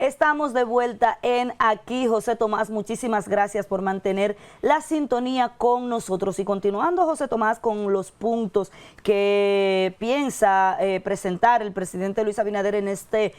Estamos de vuelta en Aquí, José Tomás. Muchísimas gracias por mantener la sintonía con nosotros. Y continuando, José Tomás, con los puntos que piensa presentar el presidente Luis Abinader en este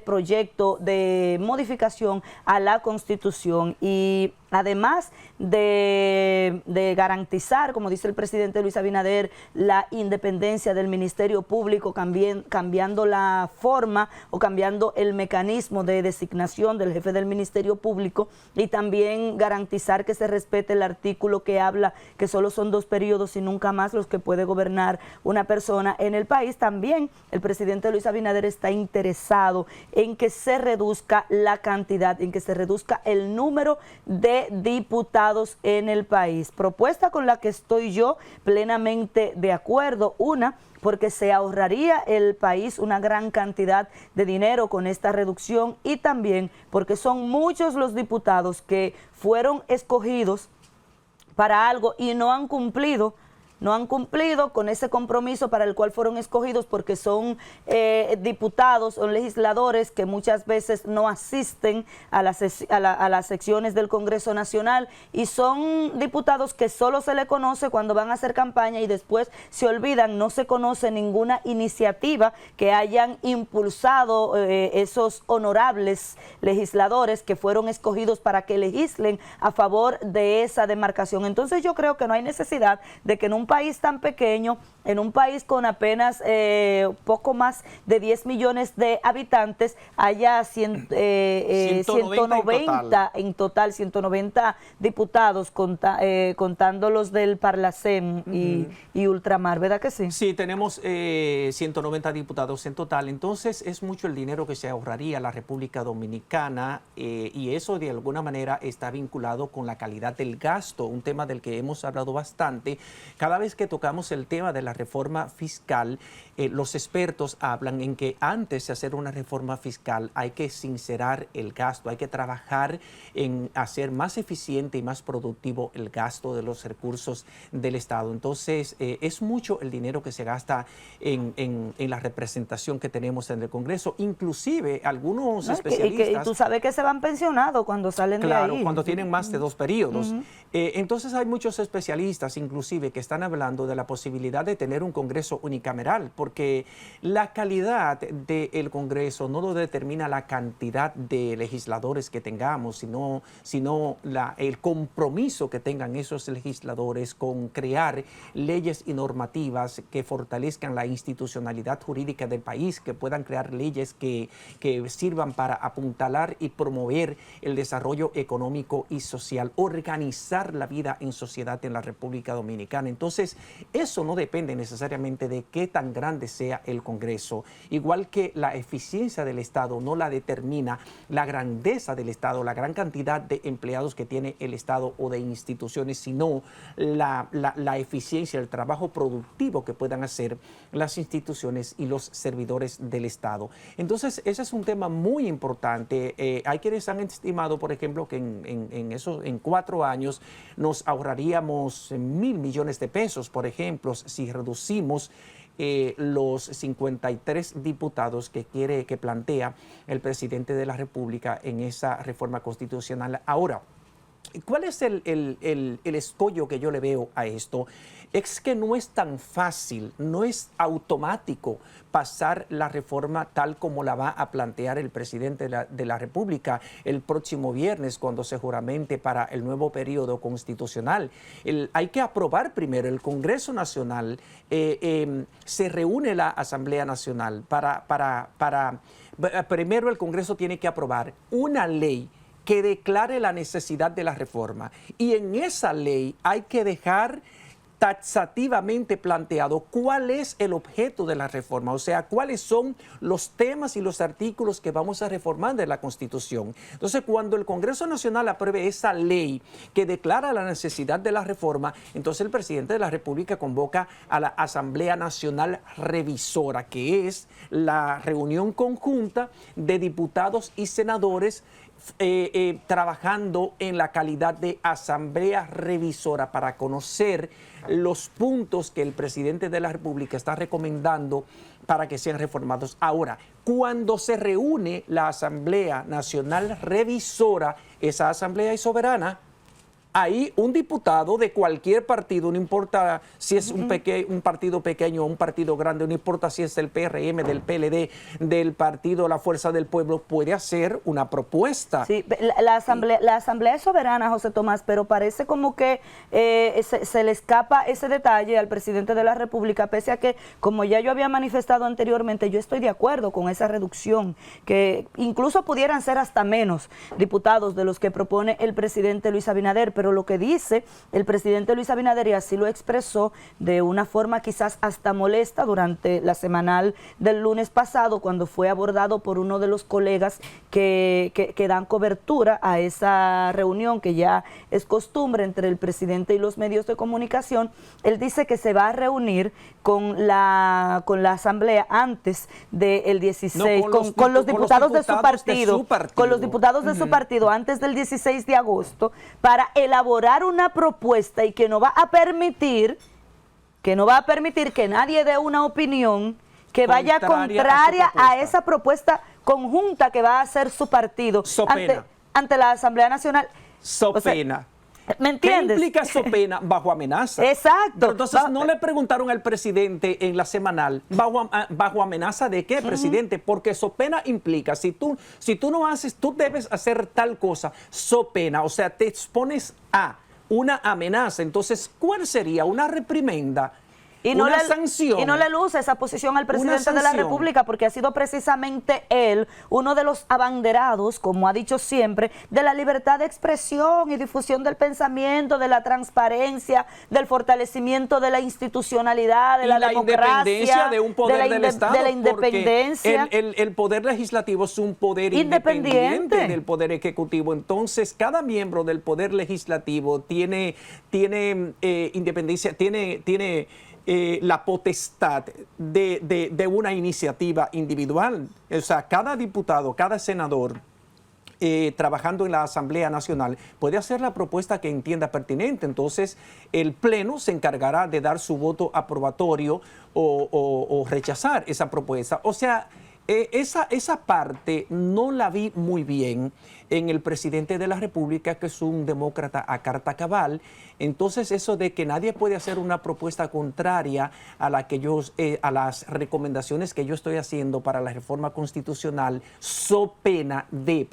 proyecto de modificación a la Constitución. Y además de garantizar, como dice el presidente Luis Abinader, la independencia del Ministerio Público, cambiando la forma o cambiando el mecanismo de designación del jefe del Ministerio Público, y también garantizar que se respete el artículo que habla que solo son 2 periodos y nunca más los que puede gobernar una persona en el país. También el presidente Luis Abinader está interesado en que se reduzca la cantidad, en que se reduzca el número de diputados en el país. Propuesta con la que estoy yo plenamente de acuerdo. Una, porque se ahorraría el país una gran cantidad de dinero con esta reducción, y también porque son muchos los diputados que fueron escogidos para algo y no han cumplido con ese compromiso para el cual fueron escogidos, porque son diputados o legisladores que muchas veces no asisten a las secciones del Congreso Nacional, y son diputados que solo se le conoce cuando van a hacer campaña y después se olvidan. No se conoce ninguna iniciativa que hayan impulsado esos honorables legisladores que fueron escogidos para que legislen a favor de esa demarcación. Entonces yo creo que no hay necesidad de que en un país tan pequeño, en un país con apenas poco más de 10 millones de habitantes, haya 190 en total, 190 diputados, contando los del Parlacén y Ultramar, ¿verdad que sí? Sí, tenemos 190 diputados en total. Entonces es mucho el dinero que se ahorraría la República Dominicana, y eso de alguna manera está vinculado con la calidad del gasto, un tema del que hemos hablado bastante. Cada vez que tocamos el tema de la reforma fiscal, los expertos hablan en que antes de hacer una reforma fiscal hay que sincerar el gasto, hay que trabajar en hacer más eficiente y más productivo el gasto de los recursos del Estado. Entonces, es mucho el dinero que se gasta en la representación que tenemos en el Congreso. Inclusive, algunos especialistas... Y tú sabes que se van pensionados cuando salen de ahí. Claro, cuando tienen más de 2 periodos. Entonces, hay muchos especialistas, inclusive, que están hablando de la posibilidad de tener un Congreso unicameral, porque la calidad del Congreso no lo determina la cantidad de legisladores que tengamos, sino el compromiso que tengan esos legisladores con crear leyes y normativas que fortalezcan la institucionalidad jurídica del país, que puedan crear leyes que sirvan para apuntalar y promover el desarrollo económico y social, organizar la vida en sociedad en la República Dominicana. Entonces, eso no depende necesariamente de qué tan grande sea el Congreso. Igual que la eficiencia del Estado no la determina la grandeza del Estado, la gran cantidad de empleados que tiene el Estado o de instituciones, sino la eficiencia, el trabajo productivo que puedan hacer las instituciones y los servidores del Estado. Entonces, ese es un tema muy importante. Hay quienes han estimado, por ejemplo, que en 4 años nos ahorraríamos 1.000 millones de pesos, por ejemplo, si reducimos los 53 diputados que plantea el presidente de la República en esa reforma constitucional. Ahora, ¿cuál es el escollo que yo le veo a esto? Es que no es tan fácil, no es automático pasar la reforma tal como la va a plantear el presidente de la República el próximo viernes, cuando se juramente para el nuevo periodo constitucional. Hay que aprobar primero. El Congreso Nacional, se reúne la Asamblea Nacional primero el Congreso tiene que aprobar una ley que declare la necesidad de la reforma, y en esa ley hay que dejar taxativamente planteado cuál es el objeto de la reforma, o sea, cuáles son los temas y los artículos que vamos a reformar de la Constitución. Entonces, cuando el Congreso Nacional apruebe esa ley que declara la necesidad de la reforma, entonces el presidente de la República convoca a la Asamblea Nacional Revisora, que es la reunión conjunta de diputados y senadores trabajando en la calidad de asamblea revisora para conocer los puntos que el presidente de la República está recomendando para que sean reformados. Ahora, cuando se reúne la Asamblea Nacional Revisora, esa asamblea es soberana. Ahí un diputado de cualquier partido, no importa si es un partido pequeño o un partido grande, no importa si es del PRM, del PLD, del partido La Fuerza del Pueblo, puede hacer una propuesta. Sí, la asamblea es soberana, José Tomás, pero parece como que se le escapa ese detalle al presidente de la República, pese a que, como ya yo había manifestado anteriormente, yo estoy de acuerdo con esa reducción, que incluso pudieran ser hasta menos diputados de los que propone el presidente Luis Abinader, pero lo que dice el presidente Luis Abinader, y así lo expresó de una forma quizás hasta molesta durante la semanal del lunes pasado, cuando fue abordado por uno de los colegas que dan cobertura a esa reunión que ya es costumbre entre el presidente y los medios de comunicación. Él dice que se va a reunir con la asamblea antes del 16, con los diputados de su partido, con los diputados de su partido antes del 16 de agosto, para elaborar una propuesta y que no va a permitir que nadie dé una opinión que vaya contraria a esa propuesta conjunta que va a hacer su partido ante la Asamblea Nacional. So pena. ¿Me entiendes? ¿Qué implica so pena? Bajo amenaza. Exacto. Pero entonces no le preguntaron al presidente en la semanal, ¿bajo amenaza de qué, presidente? Porque so pena implica, si tú no haces, tú debes hacer tal cosa, so pena, o sea, te expones a una amenaza. Entonces, ¿cuál sería una reprimenda? Una sanción. Y no le luce esa posición al presidente de la República, porque ha sido precisamente él uno de los abanderados, como ha dicho siempre, de la libertad de expresión y difusión del pensamiento, de la transparencia, del fortalecimiento de la institucionalidad, de la democracia, independencia de un poder del Estado, de la independencia. El poder legislativo es un poder independiente del poder ejecutivo. Entonces, cada miembro del poder legislativo tiene independencia, tiene la potestad de una iniciativa individual. O sea, cada diputado, cada senador trabajando en la Asamblea Nacional puede hacer la propuesta que entienda pertinente. Entonces, el Pleno se encargará de dar su voto aprobatorio o rechazar esa propuesta. O sea, esa parte no la vi muy bien en el presidente de la República, que es un demócrata a carta cabal. Entonces, eso de que nadie puede hacer una propuesta contraria a a las recomendaciones que yo estoy haciendo para la reforma constitucional, so pena de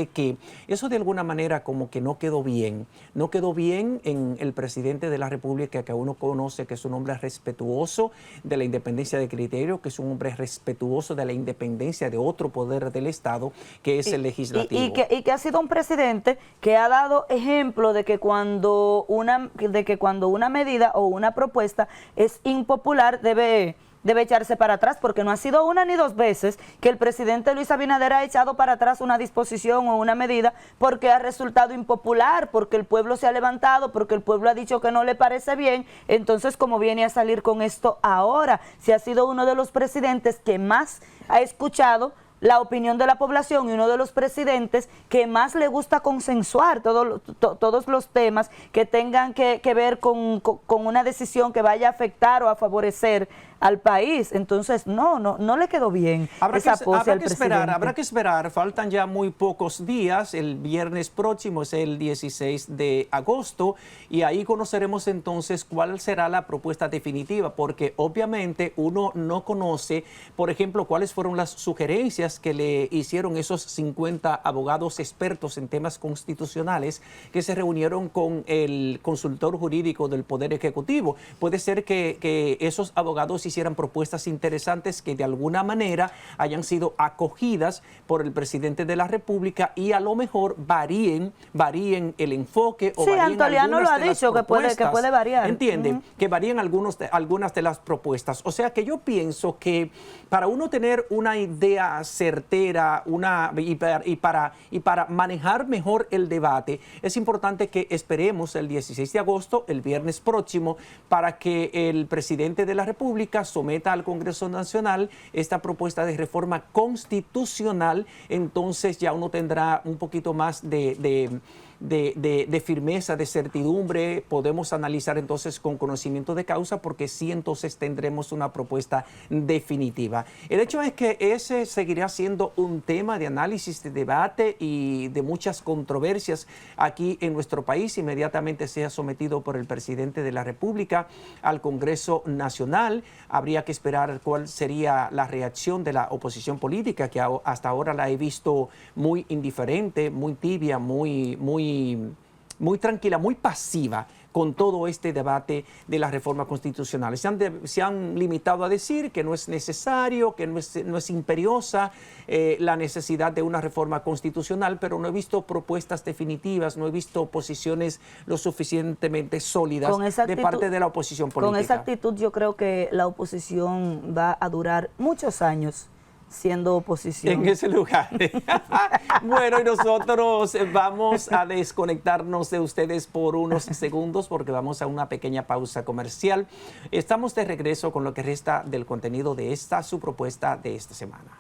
que eso de alguna manera como que no quedó bien. No quedó bien en el presidente de la República, que uno conoce que es un hombre respetuoso de la independencia de criterio, que es un hombre respetuoso de la independencia de otro poder del Estado, que es el legislativo. Y que ha sido un presidente que ha dado ejemplo de que cuando una medida o una propuesta es impopular, debe echarse para atrás, porque no ha sido una ni dos veces que el presidente Luis Abinader ha echado para atrás una disposición o una medida porque ha resultado impopular, porque el pueblo se ha levantado, porque el pueblo ha dicho que no le parece bien. Entonces, ¿cómo viene a salir con esto ahora? Si ha sido uno de los presidentes que más ha escuchado la opinión de la población y uno de los presidentes que más le gusta consensuar todos los temas que tengan que ver con una decisión que vaya a afectar o a favorecer al país. Entonces, no le quedó bien esa pose al presidente. Habrá que esperar, faltan ya muy pocos días, el viernes próximo es el 16 de agosto, y ahí conoceremos entonces cuál será la propuesta definitiva, porque obviamente uno no conoce, por ejemplo, cuáles fueron las sugerencias que le hicieron esos 50 abogados expertos en temas constitucionales que se reunieron con el consultor jurídico del Poder Ejecutivo. Puede ser que esos abogados hicieran propuestas interesantes que de alguna manera hayan sido acogidas por el presidente de la República y a lo mejor varíen el enfoque o varíen Antoliano lo ha dicho que puede variar. ¿Entienden? Que varían algunas de las propuestas. O sea que yo pienso que para uno tener una idea certera, y para manejar mejor el debate, es importante que esperemos el 16 de agosto, el viernes próximo, para que el presidente de la República someta al Congreso Nacional esta propuesta de reforma constitucional. Entonces ya uno tendrá un poquito más de firmeza, de certidumbre. Podemos analizar entonces con conocimiento de causa, porque sí, entonces tendremos una propuesta definitiva. El hecho es que ese seguirá siendo un tema de análisis, de debate y de muchas controversias aquí en nuestro país. Inmediatamente sea sometido por el presidente de la República al Congreso Nacional, habría que esperar cuál sería la reacción de la oposición política, que hasta ahora la he visto muy indiferente, muy tibia, muy tranquila, muy pasiva con todo este debate de la reforma constitucional. Se han limitado a decir que no es necesario, que no es imperiosa la necesidad de una reforma constitucional, pero no he visto propuestas definitivas, no he visto posiciones lo suficientemente sólidas de parte de la oposición política. Con esa actitud yo creo que la oposición va a durar muchos años siendo oposición. En ese lugar. Bueno, y nosotros vamos a desconectarnos de ustedes por unos segundos porque vamos a una pequeña pausa comercial. Estamos de regreso con lo que resta del contenido de esta su propuesta de esta semana.